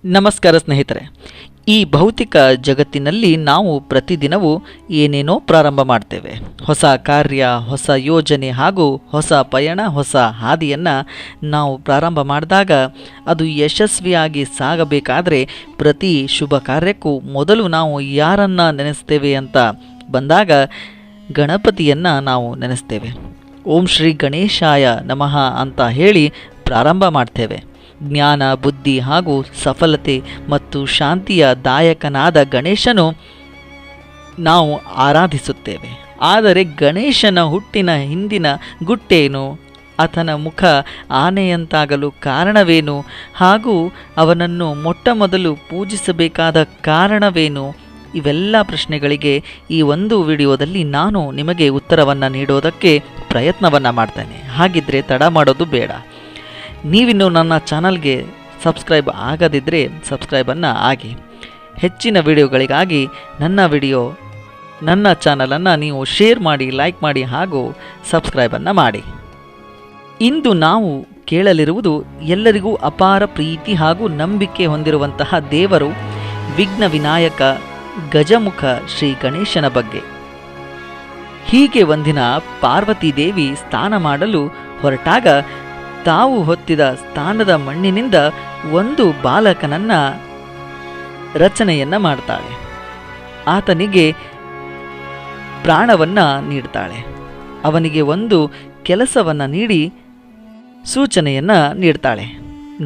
ನಮಸ್ಕಾರ ಸ್ನೇಹಿತರೆ. ಈ ಭೌತಿಕ ಜಗತ್ತಿನಲ್ಲಿ ನಾವು ಪ್ರತಿದಿನವೂ ಏನೇನೋ ಪ್ರಾರಂಭ ಮಾಡ್ತೇವೆ. ಹೊಸ ಕಾರ್ಯ, ಹೊಸ ಯೋಜನೆ ಹಾಗೂ ಹೊಸ ಪಯಣ, ಹೊಸ ಹಾದಿಯನ್ನು ನಾವು ಪ್ರಾರಂಭ ಮಾಡಿದಾಗ ಅದು ಯಶಸ್ವಿಯಾಗಿ ಸಾಗಬೇಕಾದರೆ ಪ್ರತಿ ಶುಭ ಕಾರ್ಯಕ್ಕೂ ಮೊದಲು ನಾವು ಯಾರನ್ನು ನೆನೆಸ್ತೇವೆ ಅಂತ ಬಂದಾಗ ಗಣಪತಿಯನ್ನು ನಾವು ನೆನೆಸ್ತೇವೆ. ಓಂ ಶ್ರೀ ಗಣೇಶಾಯ ನಮಃ ಅಂತ ಹೇಳಿ ಪ್ರಾರಂಭ ಮಾಡ್ತೇವೆ. ಜ್ಞಾನ, ಬುದ್ಧಿ ಹಾಗೂ ಸಫಲತೆ ಮತ್ತು ಶಾಂತಿಯ ದಾಯಕನಾದ ಗಣೇಶನು ನಾವು ಆರಾಧಿಸುತ್ತೇವೆ. ಆದರೆ ಗಣೇಶನ ಹುಟ್ಟಿನ ಹಿಂದಿನ ಗುಟ್ಟೇನು? ಆತನ ಮುಖ ಆನೆಯಂತಾಗಲು ಕಾರಣವೇನು? ಹಾಗೂ ಅವನನ್ನು ಮೊಟ್ಟಮೊದಲು ಪೂಜಿಸಬೇಕಾದ ಕಾರಣವೇನು? ಇವೆಲ್ಲ ಪ್ರಶ್ನೆಗಳಿಗೆ ಈ ಒಂದು ವಿಡಿಯೋದಲ್ಲಿ ನಾನು ನಿಮಗೆ ಉತ್ತರವನ್ನು ನೀಡೋದಕ್ಕೆ ಪ್ರಯತ್ನವನ್ನು ಮಾಡ್ತೇನೆ. ಹಾಗಿದ್ದರೆ ತಡ ಮಾಡೋದು ಬೇಡ. ನೀವಿನ್ನೂ ನನ್ನ ಚಾನಲ್ಗೆ ಸಬ್ಸ್ಕ್ರೈಬ್ ಆಗದಿದ್ದರೆ ಸಬ್ಸ್ಕ್ರೈಬನ್ನು ಆಗಿ. ಹೆಚ್ಚಿನ ವಿಡಿಯೋಗಳಿಗಾಗಿ ನನ್ನ ಚಾನಲನ್ನು ನೀವು ಶೇರ್ ಮಾಡಿ, ಲೈಕ್ ಮಾಡಿ ಹಾಗೂ ಸಬ್ಸ್ಕ್ರೈಬನ್ನು ಮಾಡಿ. ಇಂದು ನಾವು ಕೇಳಲಿರುವುದು ಎಲ್ಲರಿಗೂ ಅಪಾರ ಪ್ರೀತಿ ಹಾಗೂ ನಂಬಿಕೆ ಹೊಂದಿರುವಂತಹ ದೇವರು ವಿಘ್ನ ವಿನಾಯಕ ಗಜಮುಖ ಶ್ರೀ ಗಣೇಶನ ಬಗ್ಗೆ. ಹೀಗೆ ಒಂದಿನ ಪಾರ್ವತಿ ದೇವಿ ಸ್ನಾನ ಮಾಡಲು ಹೊರಟಾಗ ತಾವು ಹೊತ್ತಿದ ಸ್ಥಾನದ ಮಣ್ಣಿನಿಂದ ಒಂದು ಬಾಲಕನನ್ನು ರಚನೆಯನ್ನು ಮಾಡ್ತಾಳೆ. ಆತನಿಗೆ ಪ್ರಾಣವನ್ನು ನೀಡ್ತಾಳೆ. ಅವನಿಗೆ ಒಂದು ಕೆಲಸವನ್ನು ನೀಡಿ ಸೂಚನೆಯನ್ನು ನೀಡ್ತಾಳೆ.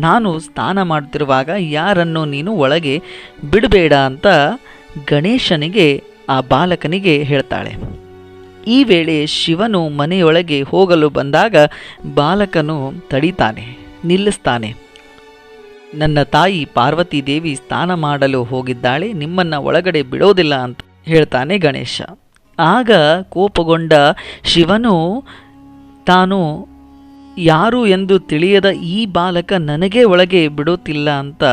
ನಾನು ಸ್ನಾನ ಮಾಡುತ್ತಿರುವಾಗ ಯಾರನ್ನು ನೀನು ಒಳಗೆ ಬಿಡಬೇಡ ಅಂತ ಗಣೇಶನಿಗೆ, ಆ ಬಾಲಕನಿಗೆ ಹೇಳ್ತಾಳೆ. ಈ ವೇಳೆ ಶಿವನು ಮನೆಯೊಳಗೆ ಹೋಗಲು ಬಂದಾಗ ಬಾಲಕನು ತಡೀತಾನೆ, ನಿಲ್ಲಿಸ್ತಾನೆ. ನನ್ನ ತಾಯಿ ಪಾರ್ವತಿ ದೇವಿ ಸ್ನಾನ ಮಾಡಲು ಹೋಗಿದ್ದಾಳೆ, ನಿಮ್ಮನ್ನು ಒಳಗಡೆ ಬಿಡೋದಿಲ್ಲ ಅಂತ ಹೇಳ್ತಾನೆ ಗಣೇಶ. ಆಗ ಕೋಪಗೊಂಡ ಶಿವನು ತಾನು ಯಾರು ಎಂದು ತಿಳಿಯದ ಈ ಬಾಲಕ ನನಗೇ ಒಳಗೆ ಬಿಡುತ್ತಿಲ್ಲ ಅಂತ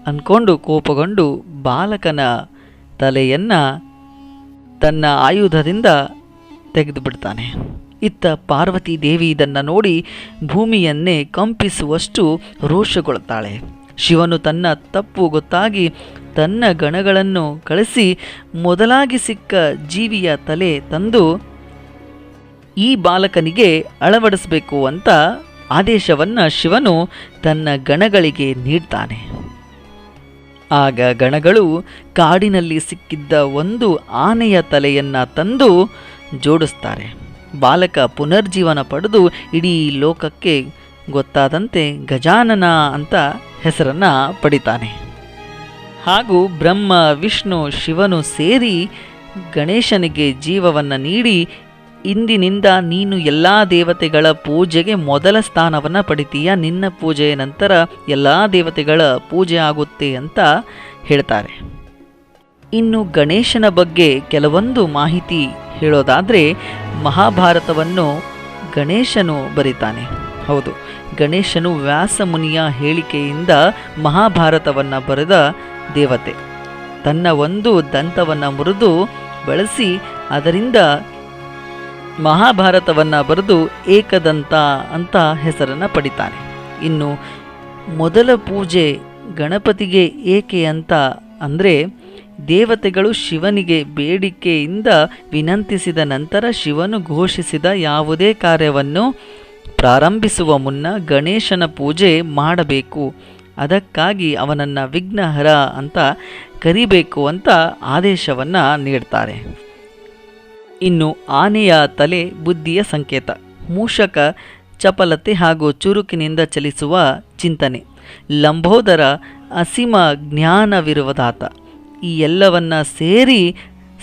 ಅಂದ್ಕೊಂಡು ಕೋಪಗೊಂಡು ಬಾಲಕನ ತಲೆಯನ್ನು ತನ್ನ ಆಯುಧದಿಂದ ತೆಗೆದು ಬಿಡ್ತಾನೆ. ಇತ್ತ ಪಾರ್ವತಿ ದೇವಿ ಇದನ್ನು ನೋಡಿ ಭೂಮಿಯನ್ನೇ ಕಂಪಿಸುವಷ್ಟು ರೋಷಗೊಳ್ಳುತ್ತಾಳೆ. ಶಿವನು ತನ್ನ ತಪ್ಪು ಗೊತ್ತಾಗಿ ತನ್ನ ಗಣಗಳನ್ನು ಕಳಿಸಿ ಮೊದಲಾಗಿ ಸಿಕ್ಕ ಜೀವಿಯ ತಲೆ ತಂದು ಈ ಬಾಲಕನಿಗೆ ಅಳವಡಿಸಬೇಕು ಅಂತ ಆದೇಶವನ್ನು ಶಿವನು ತನ್ನ ಗಣಗಳಿಗೆ ನೀಡ್ತಾನೆ. ಆಗ ಗಣಗಳು ಕಾಡಿನಲ್ಲಿ ಸಿಕ್ಕಿದ್ದ ಒಂದು ಆನೆಯ ತಲೆಯನ್ನು ತಂದು ಜೋಡಿಸ್ತಾರೆ. ಬಾಲಕ ಪುನರ್ಜೀವನ ಪಡೆದು ಇಡೀ ಲೋಕಕ್ಕೆ ಗೊತ್ತಾದಂತೆ ಗಜಾನನ ಅಂತ ಹೆಸರನ್ನು ಪಡಿತಾನೆ. ಹಾಗೂ ಬ್ರಹ್ಮ, ವಿಷ್ಣು, ಶಿವನು ಸೇರಿ ಗಣೇಶನಿಗೆ ಜೀವವನ್ನು ನೀಡಿ ಇಂದಿನಿಂದ ನೀನು ಎಲ್ಲ ದೇವತೆಗಳ ಪೂಜೆಗೆ ಮೊದಲ ಸ್ಥಾನವನ್ನು ಪಡಿತೀಯ, ನಿನ್ನ ಪೂಜೆಯ ನಂತರ ಎಲ್ಲ ದೇವತೆಗಳ ಪೂಜೆ ಆಗುತ್ತೆ ಅಂತ ಹೇಳ್ತಾರೆ. ಇನ್ನು ಗಣೇಶನ ಬಗ್ಗೆ ಕೆಲವೊಂದು ಮಾಹಿತಿ ಹೇಳೋದಾದರೆ, ಮಹಾಭಾರತವನ್ನು ಗಣೇಶನು ಬರೀತಾನೆ. ಹೌದು, ಗಣೇಶನು ವ್ಯಾಸ ಮುನಿಯ ಹೇಳಿಕೆಯಿಂದ ಮಹಾಭಾರತವನ್ನು ಬರೆದ ದೇವತೆ. ತನ್ನ ಒಂದು ದಂತವನ್ನು ಮುರಿದು ಬಳಸಿ ಅದರಿಂದ ಮಹಾಭಾರತವನ್ನು ಬರೆದು ಏಕದಂತ ಅಂತ ಹೆಸರನ್ನು ಪಡಿತಾನೆ. ಇನ್ನು ಮೊದಲ ಪೂಜೆ ಗಣಪತಿಗೆ ಏಕೆ ಅಂತ ಅಂದರೆ, ದೇವತೆಗಳು ಶಿವನಿಗೆ ಬೇಡಿಕೆಯಿಂದ ವಿನಂತಿಸಿದ ನಂತರ ಶಿವನು ಘೋಷಿಸಿದ ಯಾವುದೇ ಕಾರ್ಯವನ್ನು ಪ್ರಾರಂಭಿಸುವ ಮುನ್ನ ಗಣೇಶನ ಪೂಜೆ ಮಾಡಬೇಕು. ಅದಕ್ಕಾಗಿ ಅವನನ್ನು ವಿಘ್ನಹರ ಅಂತ ಕರಿಬೇಕು ಅಂತ ಆದೇಶವನ್ನು ನೀಡ್ತಾರೆ. ಇನ್ನು ಆನೆಯ ತಲೆ ಬುದ್ಧಿಯ ಸಂಕೇತ. ಮೂಷಕ ಚಪಲತೆ ಹಾಗೂ ಚುರುಕಿನಿಂದ ಚಲಿಸುವ ಚಿಂತನೆ. ಲಂಬೋದರ ಅಸೀಮ ಜ್ಞಾನವಿರುವುದಾತ. ಈ ಎಲ್ಲವನ್ನ ಸೇರಿ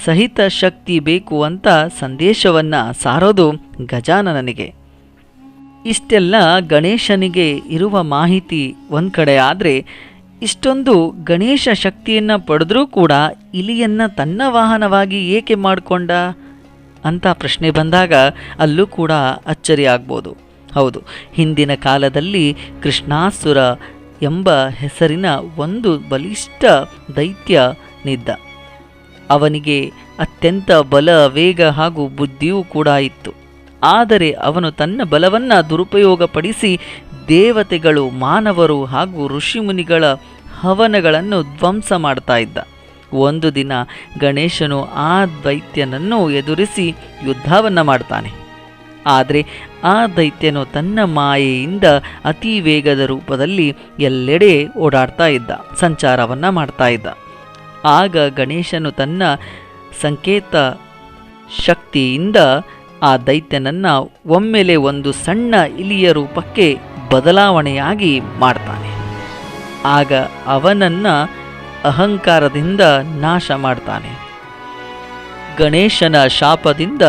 ಸಹಿತ ಶಕ್ತಿ ಬೇಕು ಅಂತ ಸಂದೇಶವನ್ನು ಸಾರೋದು ಗಜಾನನಿಗೆ. ಇಷ್ಟೆಲ್ಲ ಗಣೇಶನಿಗೆ ಇರುವ ಮಾಹಿತಿ ಒಂದು ಕಡೆ ಆದರೆ, ಇಷ್ಟೊಂದು ಗಣೇಶ ಶಕ್ತಿಯನ್ನು ಪಡೆದರೂ ಕೂಡ ಇಲಿಯನ್ನು ತನ್ನ ವಾಹನವಾಗಿ ಏಕೆ ಮಾಡಿಕೊಂಡ ಅಂತ ಪ್ರಶ್ನೆ ಬಂದಾಗ ಅಲ್ಲೂ ಕೂಡ ಅಚ್ಚರಿ ಆಗ್ಬೋದು. ಹೌದು, ಹಿಂದಿನ ಕಾಲದಲ್ಲಿ ಕೃಷ್ಣಾಸುರ ಎಂಬ ಹೆಸರಿನ ಒಂದು ಬಲಿಷ್ಠ ದೈತ್ಯನಿದ್ದ. ಅವನಿಗೆ ಅತ್ಯಂತ ಬಲ, ವೇಗ ಹಾಗೂ ಬುದ್ಧಿಯೂ ಕೂಡ ಇತ್ತು. ಆದರೆ ಅವನು ತನ್ನ ಬಲವನ್ನು ದುರುಪಯೋಗಪಡಿಸಿ ದೇವತೆಗಳು, ಮಾನವರು ಹಾಗೂ ಋಷಿಮುನಿಗಳ ಹವನಗಳನ್ನು ಧ್ವಂಸ ಮಾಡ್ತಾ ಇದ್ದ. ಒಂದು ದಿನ ಗಣೇಶನು ಆ ದೈತ್ಯನನ್ನು ಎದುರಿಸಿ ಯುದ್ಧವನ್ನು ಮಾಡ್ತಾನೆ. ಆದರೆ ಆ ದೈತ್ಯನು ತನ್ನ ಮಾಯೆಯಿಂದ ಅತಿ ವೇಗದ ರೂಪದಲ್ಲಿ ಎಲ್ಲೆಡೆ ಓಡಾಡ್ತಾ ಇದ್ದ, ಸಂಚಾರವನ್ನು ಮಾಡ್ತಾ ಇದ್ದ. ಆಗ ಗಣೇಶನು ತನ್ನ ಸಂಕೇತ ಶಕ್ತಿಯಿಂದ ಆ ದೈತ್ಯನನ್ನು ಒಮ್ಮೆಲೆ ಒಂದು ಸಣ್ಣ ಇಲಿಯ ರೂಪಕ್ಕೆ ಬದಲಾವಣೆಯಾಗಿ ಮಾಡ್ತಾನೆ. ಆಗ ಅವನನ್ನು ಅಹಂಕಾರದಿಂದ ನಾಶ ಮಾಡ್ತಾನೆ. ಗಣೇಶನ ಶಾಪದಿಂದ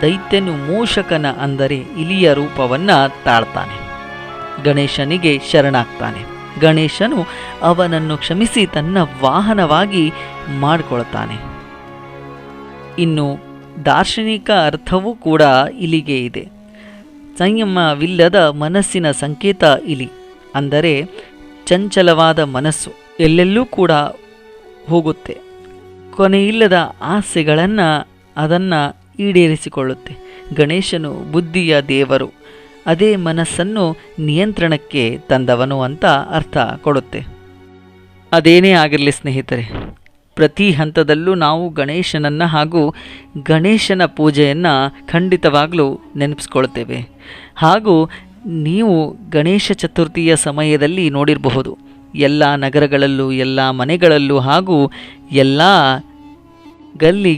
ದೈತ್ಯನು ಮೂಷಕನ ಅಂದರೆ ಇಲಿಯ ರೂಪವನ್ನು ತಾಳ್ತಾನೆ. ಗಣೇಶನಿಗೆ ಶರಣಾಗ್ತಾನೆ. ಗಣೇಶನು ಅವನನ್ನು ಕ್ಷಮಿಸಿ ತನ್ನ ವಾಹನವಾಗಿ ಮಾಡಿಕೊಳ್ತಾನೆ. ಇನ್ನು ದಾರ್ಶನಿಕ ಅರ್ಥವೂ ಕೂಡ ಇಲಿಗೆ ಇದೆ. ಸಂಯಮವಿಲ್ಲದ ಮನಸ್ಸಿನ ಸಂಕೇತ ಇಲಿ, ಅಂದರೆ ಚಂಚಲವಾದ ಮನಸ್ಸು ಎಲ್ಲೆಲ್ಲೂ ಕೂಡ ಹೋಗುತ್ತೆ. ಕೊನೆಯಿಲ್ಲದ ಆಸೆಗಳನ್ನು ಅದನ್ನು ಈಡೇರಿಸಿಕೊಳ್ಳುತ್ತೆ. ಗಣೇಶನು ಬುದ್ಧಿಯ ದೇವರು, ಅದೇ ಮನಸ್ಸನ್ನು ನಿಯಂತ್ರಣಕ್ಕೆ ತಂದವನು ಅಂತ ಅರ್ಥ ಕೊಡುತ್ತೆ. ಅದೇನೇ ಆಗಿರಲಿ ಸ್ನೇಹಿತರೆ, ಪ್ರತಿ ಹಂತದಲ್ಲೂ ನಾವು ಗಣೇಶನನ್ನು ಹಾಗೂ ಗಣೇಶನ ಪೂಜೆಯನ್ನು ಖಂಡಿತವಾಗಲೂ ನೆನಪಿಸ್ಕೊಳ್ತೇವೆ. ಹಾಗೂ ನೀವು ಗಣೇಶ ಚತುರ್ಥಿಯ ಸಮಯದಲ್ಲಿ ನೋಡಿರಬಹುದು, ಎಲ್ಲ ನಗರಗಳಲ್ಲೂ ಎಲ್ಲ ಮನೆಗಳಲ್ಲೂ ಹಾಗೂ ಎಲ್ಲ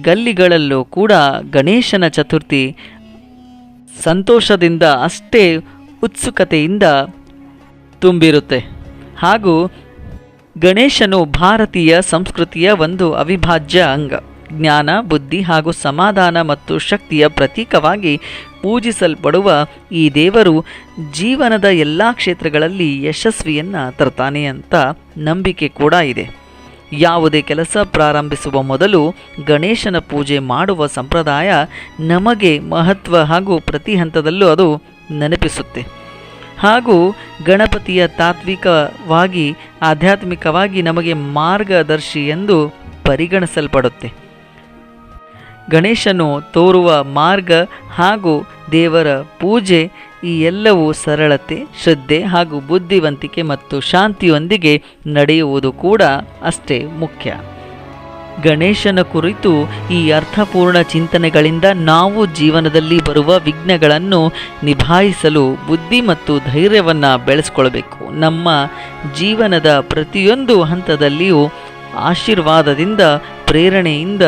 ಗಲ್ಲಿಗಳಲ್ಲೂ ಕೂಡ ಗಣೇಶನ ಚತುರ್ಥಿ ಸಂತೋಷದಿಂದ ಅಷ್ಟೇ ಉತ್ಸುಕತೆಯಿಂದ ತುಂಬಿರುತ್ತೆ. ಹಾಗೂ ಗಣೇಶನು ಭಾರತೀಯ ಸಂಸ್ಕೃತಿಯ ಒಂದು ಅವಿಭಾಜ್ಯ ಅಂಗ. ಜ್ಞಾನ, ಬುದ್ಧಿ ಹಾಗೂ ಸಮಾಧಾನ ಮತ್ತು ಶಕ್ತಿಯ ಪ್ರತೀಕವಾಗಿ ಪೂಜಿಸಲ್ಪಡುವ ಈ ದೇವರು ಜೀವನದ ಎಲ್ಲ ಕ್ಷೇತ್ರಗಳಲ್ಲಿ ಯಶಸ್ವಿಯನ್ನು ತರ್ತಾನೆ ಅಂತ ನಂಬಿಕೆ ಕೂಡ ಇದೆ. ಯಾವುದೇ ಕೆಲಸ ಪ್ರಾರಂಭಿಸುವ ಮೊದಲು ಗಣೇಶನ ಪೂಜೆ ಮಾಡುವ ಸಂಪ್ರದಾಯ ನಮಗೆ ಮಹತ್ವ ಹಾಗೂ ಪ್ರತಿ ಹಂತದಲ್ಲೂ ಅದು ನೆನಪಿಸುತ್ತೆ. ಹಾಗೂ ಗಣಪತಿಯ ತಾತ್ವಿಕವಾಗಿ ಆಧ್ಯಾತ್ಮಿಕವಾಗಿ ನಮಗೆ ಮಾರ್ಗದರ್ಶಿ ಎಂದು ಪರಿಗಣಿಸಲ್ಪಡುತ್ತೆ. ಗಣೇಶನು ತೋರುವ ಮಾರ್ಗ ಹಾಗೂ ದೇವರ ಪೂಜೆ ಈ ಎಲ್ಲವೂ ಸರಳತೆ, ಶ್ರದ್ಧೆ ಹಾಗೂ ಬುದ್ಧಿವಂತಿಕೆ ಮತ್ತು ಶಾಂತಿಯೊಂದಿಗೆ ನಡೆಯುವುದು ಕೂಡ ಅಷ್ಟೇ ಮುಖ್ಯ. ಗಣೇಶನ ಕುರಿತು ಈ ಅರ್ಥಪೂರ್ಣ ಚಿಂತನೆಗಳಿಂದ ನಾವು ಜೀವನದಲ್ಲಿ ಬರುವ ವಿಘ್ನಗಳನ್ನು ನಿಭಾಯಿಸಲು ಬುದ್ಧಿ ಮತ್ತು ಧೈರ್ಯವನ್ನು ಬೆಳೆಸ್ಕೊಳ್ಬೇಕು. ನಮ್ಮ ಜೀವನದ ಪ್ರತಿಯೊಂದು ಹಂತದಲ್ಲಿಯೂ ಆಶೀರ್ವಾದದಿಂದ, ಪ್ರೇರಣೆಯಿಂದ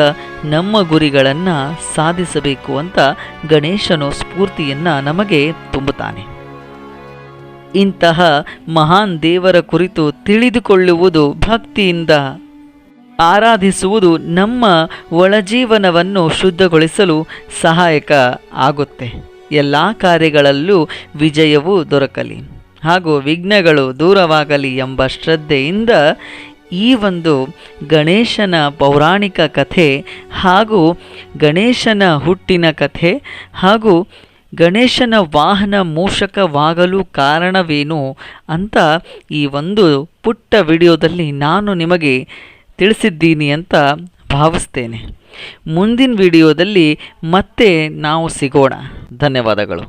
ನಮ್ಮ ಗುರಿಗಳನ್ನು ಸಾಧಿಸಬೇಕು ಅಂತ ಗಣೇಶನು ಸ್ಫೂರ್ತಿಯನ್ನು ನಮಗೆ ತುಂಬುತ್ತಾನೆ. ಇಂತಹ ಮಹಾನ್ ದೇವರ ಕುರಿತು ತಿಳಿದುಕೊಳ್ಳುವುದು, ಭಕ್ತಿಯಿಂದ ಆರಾಧಿಸುವುದು ನಮ್ಮ ಒಳಜೀವನವನ್ನು ಶುದ್ಧಗೊಳಿಸಲು ಸಹಾಯಕ ಆಗುತ್ತೆ. ಎಲ್ಲ ಕಾರ್ಯಗಳಲ್ಲೂ ವಿಜಯವೂ ದೊರಕಲಿ ಹಾಗೂ ವಿಘ್ನಗಳು ದೂರವಾಗಲಿ ಎಂಬ ಶ್ರದ್ಧೆಯಿಂದ ಈ ಒಂದು ಗಣೇಶನ ಪೌರಾಣಿಕ ಕಥೆ ಹಾಗೂ ಗಣೇಶನ ಹುಟ್ಟಿನ ಕಥೆ ಹಾಗೂ ಗಣೇಶನ ವಾಹನ ಮೂಷಕವಾಗಲು ಕಾರಣವೇನು ಅಂತ ಈ ಒಂದು ಪುಟ್ಟ ವಿಡಿಯೋದಲ್ಲಿ ನಾನು ನಿಮಗೆ ತಿಳಿಸಿದ್ದೀನಿ ಅಂತ ಭಾವಿಸ್ತೇನೆ. ಮುಂದಿನ ವಿಡಿಯೋದಲ್ಲಿ ಮತ್ತೆ ನಾವು ಸಿಗೋಣ. ಧನ್ಯವಾದಗಳು.